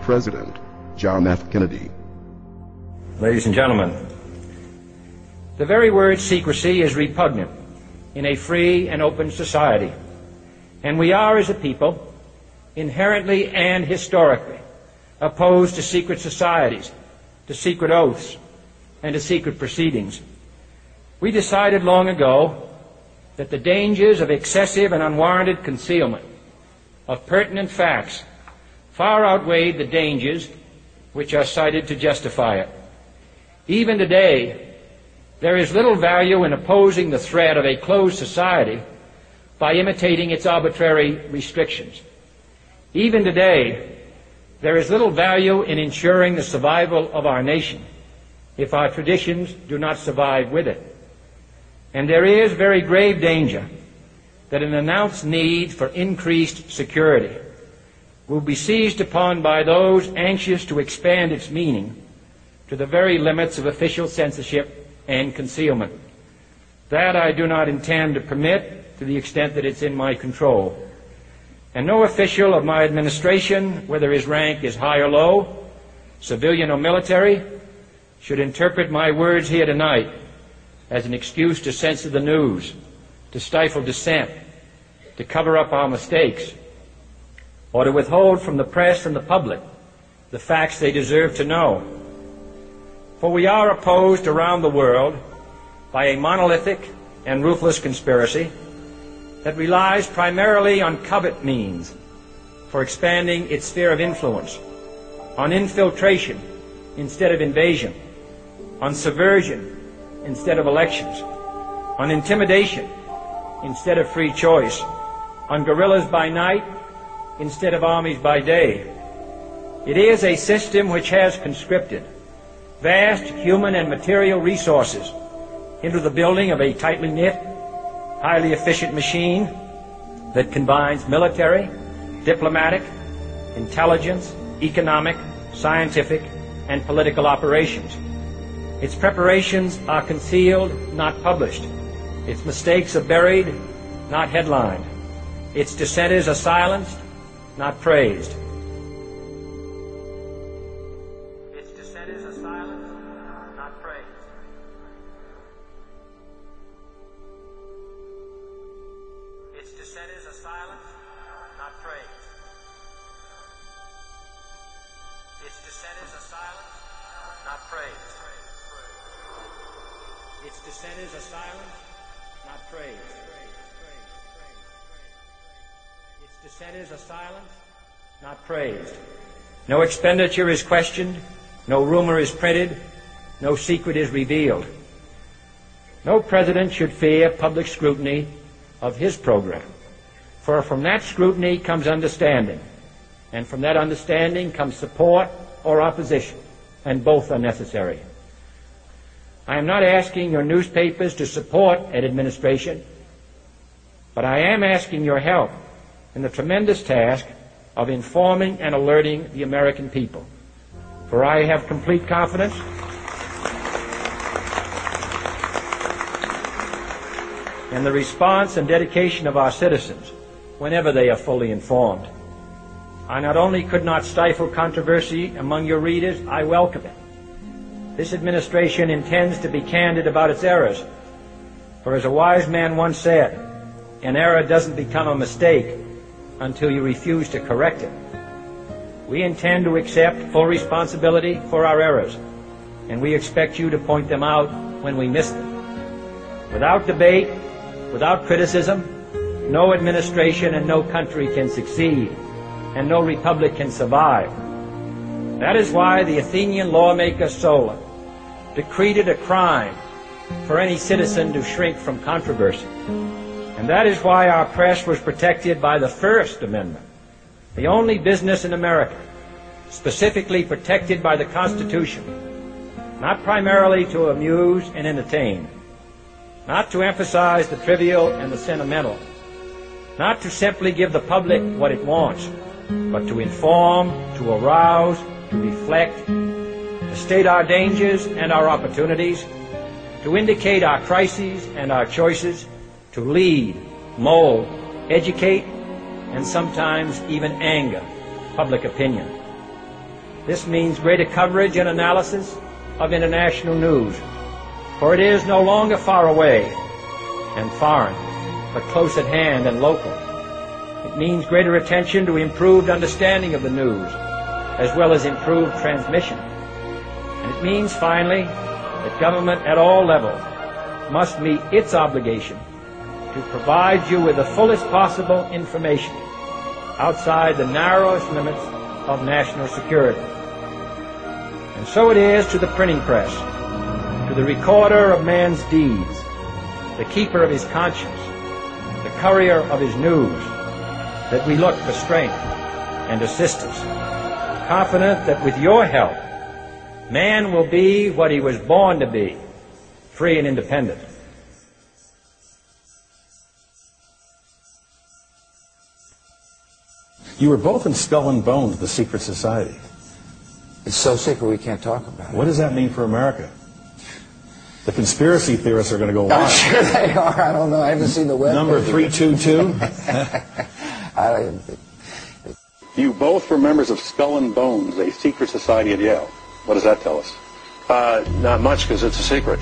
President John F. Kennedy. Ladies and gentlemen, the very word secrecy is repugnant in a free and open society, and we are, as a people, inherently and historically opposed to secret societies, to secret oaths, and to secret proceedings. We decided long ago that the dangers of excessive and unwarranted concealment of pertinent facts far outweighed the dangers which are cited to justify it. Even today, there is little value in opposing the threat of a closed society by imitating its arbitrary restrictions. Even today, there is little value in ensuring the survival of our nation if our traditions do not survive with it. And there is very grave danger that an announced need for increased security will be seized upon by those anxious to expand its meaning to the very limits of official censorship and concealment. That I do not intend to permit to the extent that it's in my control. And no official of my administration, whether his rank is high or low, civilian or military, should interpret my words here tonight as an excuse to censor the news, to stifle dissent, to cover up our mistakes, or to withhold from the press and the public the facts they deserve to know. For we are opposed around the world by a monolithic and ruthless conspiracy that relies primarily on covert means for expanding its sphere of influence, on infiltration instead of invasion, on subversion instead of elections, on intimidation instead of free choice, on guerrillas by night instead of armies by day. It is a system which has conscripted vast human and material resources into the building of a tightly knit, highly efficient machine that combines military, diplomatic, intelligence, economic, scientific, and political operations. Its preparations are concealed, not published. Its mistakes are buried, not headlined. Its dissenters are silenced, not praised. Its dissenters are silenced, not praised. Its dissenters are silenced, not praised. Its dissenters are silenced, not praised. Its dissenters are silenced, not praised. Its dissenters are silenced, not praised. No expenditure is questioned, no rumor is printed, no secret is revealed. No president should fear public scrutiny of his program, for from that scrutiny comes understanding, and from that understanding comes support or opposition, and both are necessary. I am not asking your newspapers to support an administration, but I am asking your help in the tremendous task of informing and alerting the American people. For I have complete confidence in the response and dedication of our citizens whenever they are fully informed. I not only could not stifle controversy among your readers, I welcome it. This administration intends to be candid about its errors. For as a wise man once said, an error doesn't become a mistake until you refuse to correct it. We intend to accept full responsibility for our errors, and we expect you to point them out when we miss them. Without debate, without criticism, no administration and no country can succeed, and no republic can survive. That is why the Athenian lawmaker Solon decreed it a crime for any citizen to shrink from controversy. And that is why our press was protected by the First Amendment, the only business in America specifically protected by the Constitution, not primarily to amuse and entertain, not to emphasize the trivial and the sentimental, not to simply give the public what it wants, but to inform, to arouse, to reflect, to state our dangers and our opportunities, to indicate our crises and our choices, to lead, mold, educate, and sometimes even anger public opinion. This means greater coverage and analysis of international news, for it is no longer far away and foreign, but close at hand and local. It means greater attention to improved understanding of the news, as well as improved transmission. And it means, finally, that government at all levels must meet its obligation to provide you with the fullest possible information outside the narrowest limits of national security. And so it is to the printing press, to the recorder of man's deeds, the keeper of his conscience, the courier of his news, that we look for strength and assistance, confident that with your help, man will be what he was born to be, free and independent. You were both in Skull and Bones, the secret society. It's so secret we can't talk about it. What does that mean for America? The conspiracy theorists are going to go wild. I'm sure they are. I don't know. I haven't seen the web. Number 322. You both were members of Skull and Bones, a secret society at Yale. What does that tell us? Not much, because it's a secret.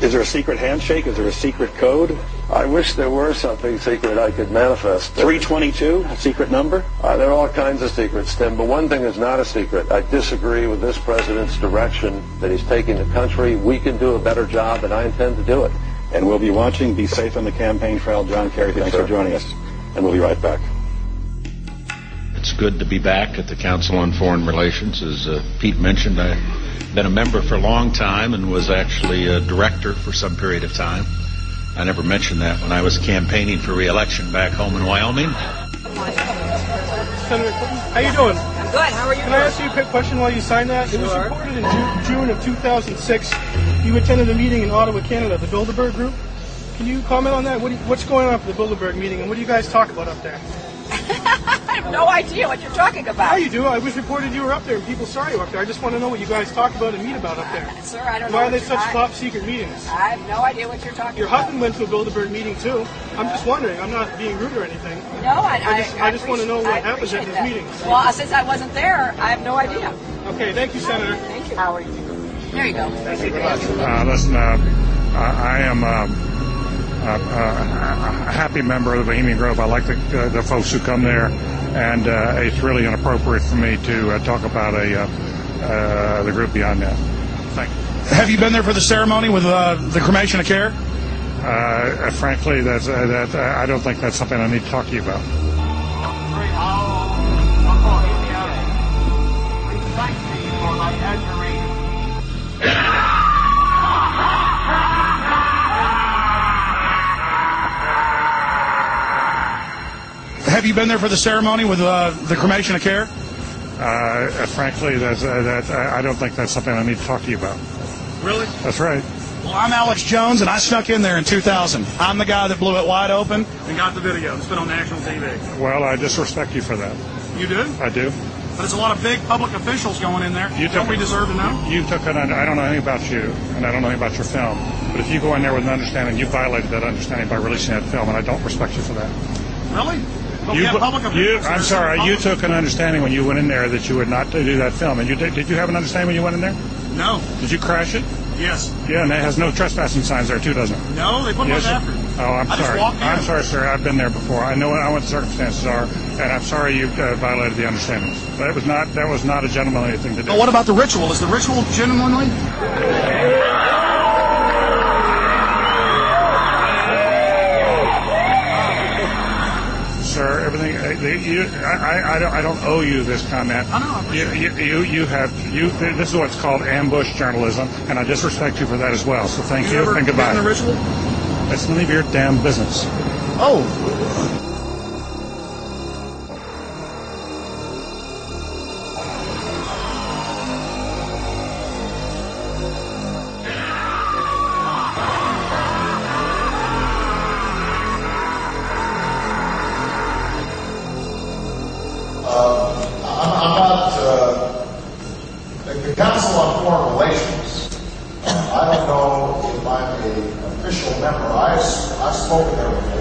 Is there a secret handshake? Is there a secret code? I wish there were something secret I could manifest. 322, a secret number? There are all kinds of secrets, Tim, but one thing is not a secret. I disagree with this president's direction that he's taking the country. We can do a better job, and I intend to do it. And we'll be watching. Be safe on the campaign trail. John Kerry, thanks for joining us. And we'll be right back. It's good to be back at the Council on Foreign Relations. As Pete mentioned, I've been a member for a long time and was actually a director for some period of time. I never mentioned that when I was campaigning for re-election back home in Wyoming. Senator Clinton, how you doing? I'm good. How are you? Can I ask you a quick question while you sign that? Sure. It was reported in June of 2006 you attended a meeting in Ottawa, Canada, the Bilderberg Group. Can you comment on that? What's going on for the Bilderberg meeting, and what do you guys talk about up there? I have no idea what you're talking about. Yeah, you do. I was reported you were up there, and people saw you up there. I just want to know what you guys talk about and meet about up there. Sir, I don't know. Why are they such top secret meetings? I have no idea what you're talking Your about. husband went to a Bilderberg meeting too. I'm just wondering. I'm not being rude or anything. No, I just want to know what happens at these meetings. Well, since I wasn't there, I have no idea. Okay, thank you, Senator. Thank you. How are you? There you go. Listen, I am a happy member of the Bohemian Grove. I like the folks who come there, and it's really inappropriate for me to talk about the group beyond that. Thank you. Have you been there for the ceremony with the cremation of care? Frankly, I don't think that's something I need to talk to you about. Have you been there for the ceremony with the cremation of care? Frankly, I don't think that's something I need to talk to you about. Really? That's right. Well, I'm Alex Jones, and I snuck in there in 2000. I'm the guy that blew it wide open and got the video. It's been on national TV. Well, I disrespect you for that. You do? I do. But there's a lot of big public officials going in there. Don't we deserve to know? I don't know anything about you, and I don't know anything about your film. But if you go in there with an understanding, you violated that understanding by releasing that film, and I don't respect you for that. Really? I'm sorry. You took an understanding when you went in there that you would not do that film, and did you have an understanding when you went in there? No. Did you crash it? Yes. Yeah, and it has no trespassing signs there too, doesn't it? No, they put one after. Oh, I'm sorry. I'm sorry, sir. I've been there before. I know what the circumstances are, and I'm sorry you violated the understandings. That was not a gentlemanly thing to do. But what about the ritual? Is the ritual gentlemanly? Sir, everything. I don't owe you this comment. I know. This is what's called ambush journalism, and I disrespect you for that as well. So thank you and goodbye. The ritual? That's none of your damn business. Oh. The Council on Foreign Relations, I don't know if I'm an official member. I've spoken there before.